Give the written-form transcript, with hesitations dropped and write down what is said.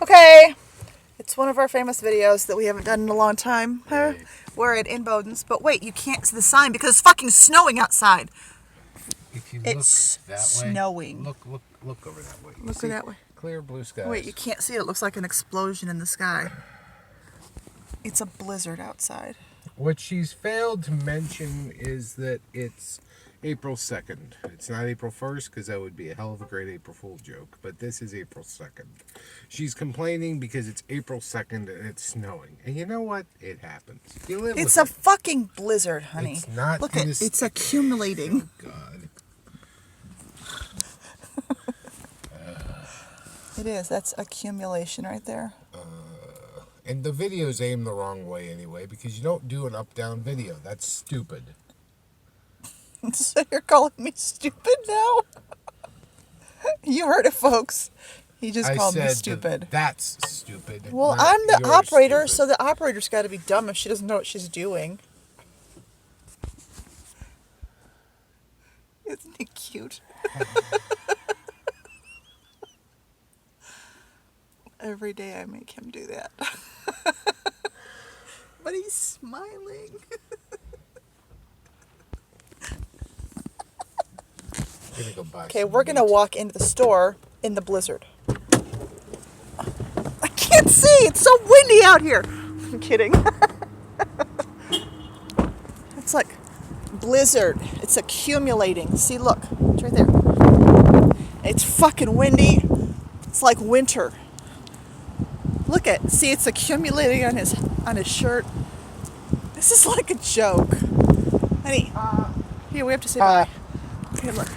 Okay, it's one of our famous videos that we haven't done in a long time. Hey. We're at Inbodens, but wait, you can't see the sign because it's fucking snowing outside. If you It's look that snowing. way, look over that way. You Look see that way. Clear blue skies. Wait, you can't see it. It looks like an explosion in the sky. It's a blizzard outside. What she's failed to mention is that it's April 2nd. It's not April 1st because that would be a hell of a great April Fool joke, but this is April 2nd. She's complaining because it's April 2nd and it's snowing. And you know what? It happens. You live It's with a fucking blizzard, honey. It's not Look at gonna it's accumulating. Oh, God. It is. That's accumulation right there. And the video's aimed the wrong way anyway because you don't do an up-down video. That's stupid. So you're calling me stupid now? You heard it, folks. He just called me stupid. That's stupid. Well, not I'm the you're operator, stupid. so the operator's got to be dumb if she doesn't know what she's doing. Isn't he cute? Every day I make him do that. But he's smiling. I'm gonna go buy Okay, some we're going to meat. walk into the store in the blizzard. I can't see. It's so windy out here. I'm kidding. It's like blizzard. It's accumulating. See, look. It's right there. It's fucking windy. It's like winter. Look at. See, it's accumulating on his shirt. This is like a joke. Honey, here we have to say bye. Here, look.